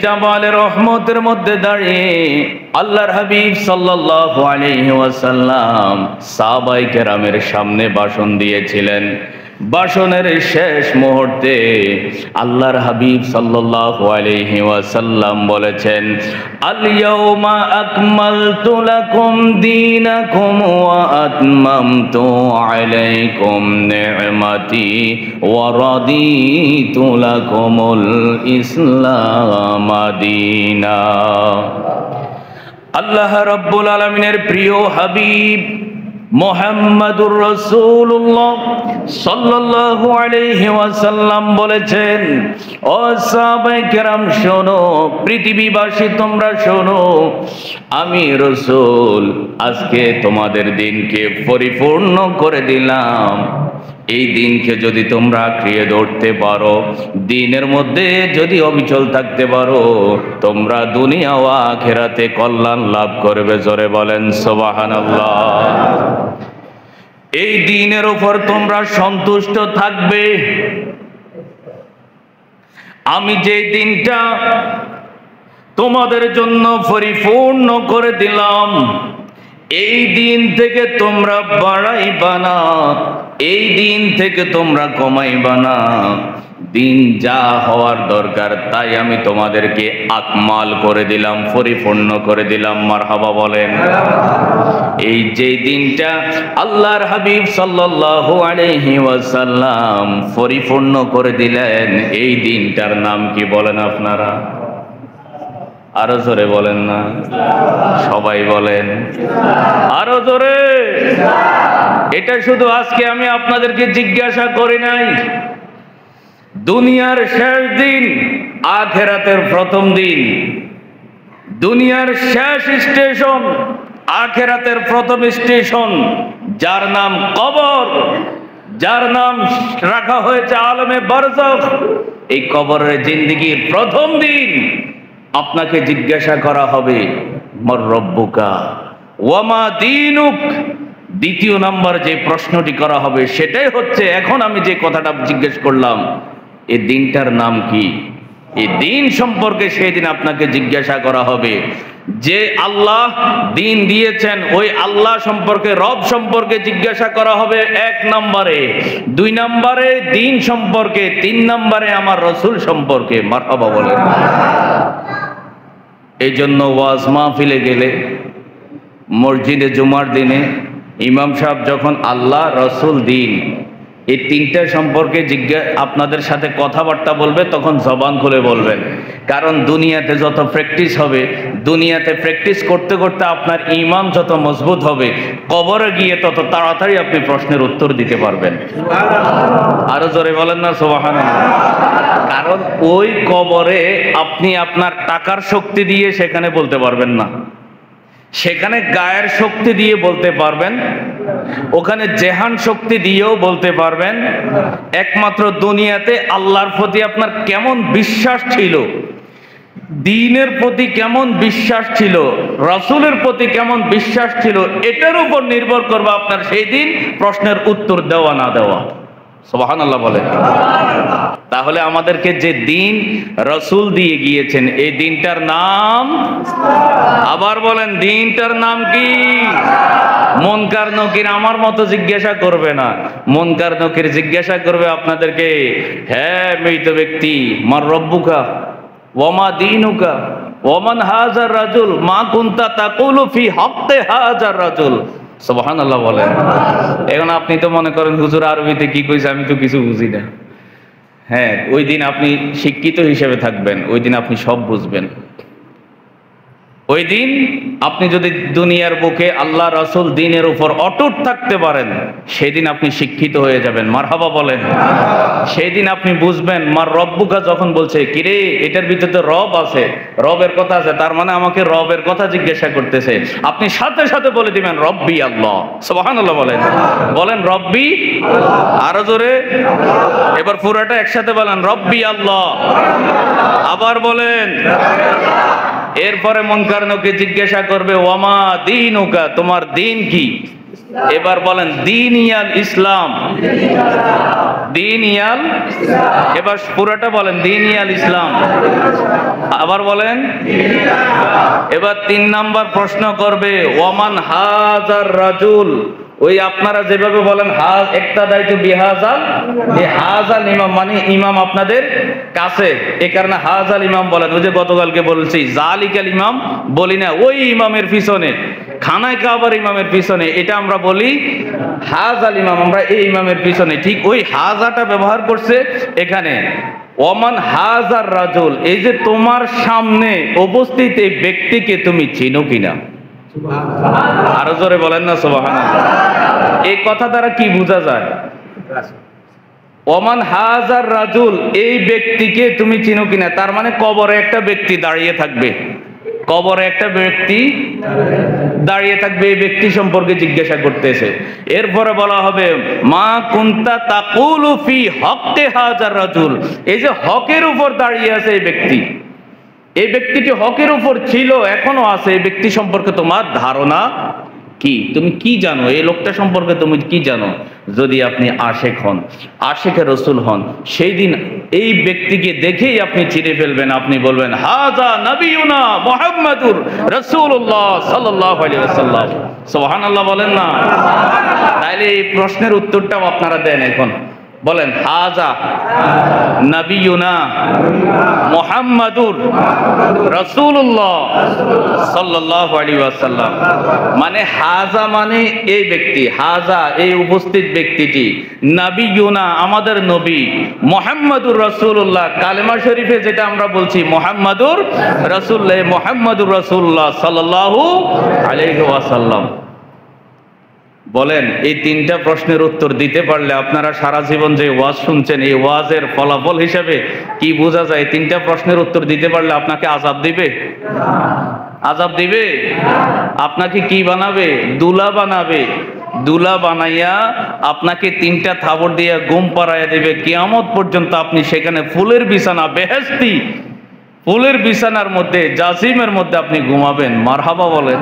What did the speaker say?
জাবালের রহমতের মধ্যে দাঁড়িয়ে আল্লাহর হাবিব সাল্লাল্লাহু আলাইহি ওয়াসাল্লাম সাহাবায়ে কেরামের সামনে ভাষণ দিয়েছিলেন। ভাষণের শেষ মুহূর্তে আল্লাহর হাবিব সাল্লাল্লাহু আলাইহি ওয়াসাল্লাম বলেছেন, আল ইয়াউমা আকমালতু লাকুম দীনাকুম ওয়া আতমামতু আলাইকুম নি'মাতি ওয়া রাদিতু লাকুমুল ইসলাম দীনা। আল্লাহ রাব্বুল আলামিনের প্রিয় হাবিব মুহাম্মাদুর রাসূলুল্লাহ সাল্লাল্লাহু আলাইহি ওয়াসাল্লাম বলেছেন, ও সাহাবায়ে কেরাম শোনো, পৃথিবীবাসী তোমরা শোনো, আমি রাসূল আজকে তোমাদের দিনকে পরিপূর্ণ করে দিলাম। এই দিনকে যদি তোমরা আঁকড়িয়ে ধরতে পারো, দিনের মধ্যে যদি অবিচল থাকতে পারো, তোমরা দুনিয়া ও আখিরাতে কল্যাণ লাভ করবে। জোরে বলেন সুবহানাল্লাহ। এই দিনের উপর তোমরা সন্তুষ্ট থাকবে। আমি যে দিনটা তোমাদের জন্য পরিপূর্ণ করে দিলাম, এই দিন থেকে তোমরা বাড়াইবা না, এই দিন থেকে তোমরা কমাইবা না। দিন যা হওয়ার দরকার তাই আমি তোমাদেরকে আকমাল করে দিলাম, পরিপূর্ণ করে দিলাম। মারহাবা বলেন। এই যে দিনটা আল্লাহর হাবিব সাল্লাল্লাহু আলাইহি ওয়াসাল্লাম পরিপূর্ণ করে দিলেন, এই দিনটার নাম কি বলেন আপনারা? আরো জোরে বলেন না, সবাই বলেন আরো জোরে। এটা শুধু আজকে আমি আপনাদেরকে জিজ্ঞাসা করি নাই। দুনিয়ার শেষ দিন, আখিরাতের প্রথম দিন, দুনিয়ার শেষ স্টেশন, আখিরাতের প্রথম স্টেশন, যার নাম কবর, যার নাম রাখা হয়েছে আলমে বারজাখ, এই কবরের জিন্দেগির প্রথম দিন আপনাকে জিজ্ঞাসা করা হবে, মর রব্বুকা ওয়া মা দীনুক। দ্বিতীয় নাম্বার যে প্রশ্নটি করা হবে সেটাই হচ্ছে এখন আমি যে কথাটা জিজ্ঞেস করলাম, এই দিনটার নাম কি? এই দিন সম্পর্কে সেই দিন আপনাকে জিজ্ঞাসা করা হবে। যে আল্লাহ দিন দিয়েছেন ওই আল্লাহ সম্পর্কে, রব সম্পর্কে জিজ্ঞাসা করা হবে এক নম্বরে, দুই নম্বরে দিন সম্পর্কে, তিন নম্বরে আমার রসুল সম্পর্কে। মারহাবা বলেন। এই জন্য ওয়াজ মাহফিলে গেলে, মসজিদে জুমার দিনে ইমাম সাহেব যখন আল্লাহ, রসুল, দিন এই তিনটা সম্পর্কে আপনাদের সাথে কথাবার্তা বলবে, তখন জবান খুলে বলবেন। কারণ দুনিয়াতে যত প্র্যাকটিস হবে, দুনিয়াতে প্র্যাকটিস করতে করতে আপনার ঈমান যত মজবুত হবে, কবরে গিয়ে তত তাড়াতাড়ি আপনি প্রশ্নের উত্তর দিতে পারবেন। আরো জোরে বলেন না সুবহানাল্লাহ। কারণ ওই কবরে আপনি আপনার টাকার শক্তি দিয়ে সেখানে বলতে পারবেন না, সেখানে গায়ের শক্তি দিয়ে বলতে পারবেন, ওখানে জেহান শক্তি দিয়েও বলতে পারবেন। একমাত্র দুনিয়াতে আল্লাহর প্রতি আপনার কেমন বিশ্বাস ছিল, দ্বীনের প্রতি কেমন বিশ্বাস ছিল, রাসূলের প্রতি কেমন বিশ্বাস ছিল, এটার উপর নির্ভর করবে আপনার সেই দিন প্রশ্নের উত্তর দেওয়া না দেওয়া। সুবহানাল্লাহ বলেন। তাহলে আমাদেরকে যে দিন রাসূল দিয়ে গিয়েছেন, এই দিনটার নাম, আবার বলেন, দিনটার নাম কি? মুনকার নকির আমার মতো জিজ্ঞাসা করবে না, মুনকার নকির জিজ্ঞাসা করবে আপনাদেরকে, হ্যাঁ মৃত ব্যক্তি, মার রব্বুকা ওয়া মা দীনুকা ওয়া মান হাযার রাজুল মা কুনতা তাকুলু ফি হাক্কি হাযার রাজুল। সুবহানাল্লাহ বলেন। এখন আপনি তো মনে করেন হুজুর আরবিতে কি কইছে আমি তো কিছু বুঝি না। হ্যাঁ, ওই দিন আপনি শিক্ষিত হিসেবে থাকবেন, ওই দিন আপনি সব বুঝবেন। ওই দিন আপনি যদি দুনিয়ার বুকে আল্লাহ রাসূল দ্বীনের উপর অটুট থাকতে পারেন, সেদিন আপনি শিক্ষিত হয়ে যাবেন। মারহাবা বলেন। সেই দিন আপনি বুঝবেন, মার রব্বুকা যখন বলছে কিরে এটার ভিতরে রব আছে, রবের কথা আছে, তার মানে আমাকে রবের কথা জিজ্ঞাসা করতেছে, আপনি সাথে সাথে বলে দিবেন রব্বি আল্লাহ। সুবহানাল্লাহ বলেন। বলেন রব্বি, আরো জোরে, এবার পুরাটা একসাথে বলেন রব্বি আল্লাহ। আবার বলেন। এরপরে মুনকার নকির জিজ্ঞাসা করবে ওয়ামা দীনুকা, তোমার দিন কি? এবার বলেন দিনিয়াল ইসলাম। দিন ইয়াল, এবার পুরাটা বলেন, দিন ইয়াল ইসলাম। আবার বলেন। এবার 3 নাম্বার প্রশ্ন করবে, ওয়ামান হাজার রাজুল। ওই আপনারা যেভাবে বলেন হাজ একটা দায়িত্ব বিহাজাল, এই হাজাল ইমাম মানে ইমাম আপনাদের কাছে, এই কারণে হাজাল ইমাম বলেন। ওই যে গতকালকে বলছি জালিকাল ইমাম বলি না, ওই ইমামের পিছনে, খানায় কাবার ইমামের পিছনে, এটা আমরা বলি হাজাল ইমাম, আমরা এই ইমামের পিছনে। ঠিক ওই হাজাটা ব্যবহার করছে এখানে, ওমান হাজার রাজুল। এই যে তোমার সামনে উপস্থিত এই ব্যক্তিকে তুমি চিনো কিনা? আরো জোরে বলেন না সুবহানাল্লাহ। এই কথা দ্বারা কি বোঝা যায়? ওমান হাজার রাজুল, এই ব্যক্তিকে তুমি চিনো কিনা, তার মানে কবরে একটা ব্যক্তি দাঁড়িয়ে থাকবে, কবরে একটা ব্যক্তি দাঁড়িয়ে থাকবে, এই ব্যক্তি সম্পর্কে জিজ্ঞাসা করতেছে। এরপরে বলা হবে মা কুনতা তাকুলু ফি হক্কে হাজার রাজুল। এই যে হকের উপর দাঁড়িয়ে আছে এই ব্যক্তি, এই ব্যক্তিটি হকের উপর ছিল, এখনো আছে, এই ব্যক্তি সম্পর্কে তোমার ধারণা কি? তুমি কি জানো এই লোকটা সম্পর্কে? তুমি কি জানো? যদি আপনি আশেক হন, আশেকে রসুল হন, সেই দিন এই ব্যক্তিকে দেখেই আপনি চিনে ফেলবেন। আপনি বলবেন হাজা নবিয়ুনা মুহাম্মাদুর রাসূলুল্লাহ সাল্লাল্লাহু আলাইহি ওয়াসাল্লাম। সুবহানাল্লাহ বলেন না? তাইলে এই প্রশ্নের উত্তরটাও আপনারা দেন এখন। বলেন হাজা নবিয়ুনা মুহাম্মাদুর রাসূলুল্লাহ সাল্লাল্লাহু আলাইহি ওয়াসাল্লাম। মানে হাজা মানে এই ব্যক্তি, হাজা এই উপস্থিত ব্যক্তিটি, নবিয়ুনা আমাদের নবী, মুহাম্মাদুর রাসূলুল্লাহ কালেমা শরীফে যেটা আমরা বলছি মুহাম্মাদুর রাসূলুল্লাহ, মুহাম্মাদুর রাসূলুল্লাহ সাল্লাল্লাহু আলাইহি ওয়াসাল্লাম। বলেন এই 3টা প্রশ্নের উত্তর দিতে পারলে আপনারা সারা জীবন যে ওয়াজ শুনছেন, এই ওয়াজের ফলাফল হিসেবে কি বোঝা যায়? 3টা প্রশ্নের উত্তর দিতে পারলে আপনাকে আযাব দিবে? আযাব দিবে? আপনাকে কি বানাবে? দুলা বানাবে। দুলা বানাইয়া আপনাকে 3টা থাবড় দিয়ে ঘুম পাড়াইয়া দেবে। কিয়ামত পর্যন্ত আপনি সেখানে ফুলের বিছানা, বেহেশতি ফুলের বিছানার মধ্যে, জাসিমের মধ্যে আপনি ঘুমাবেন। মারহাবা বলেন।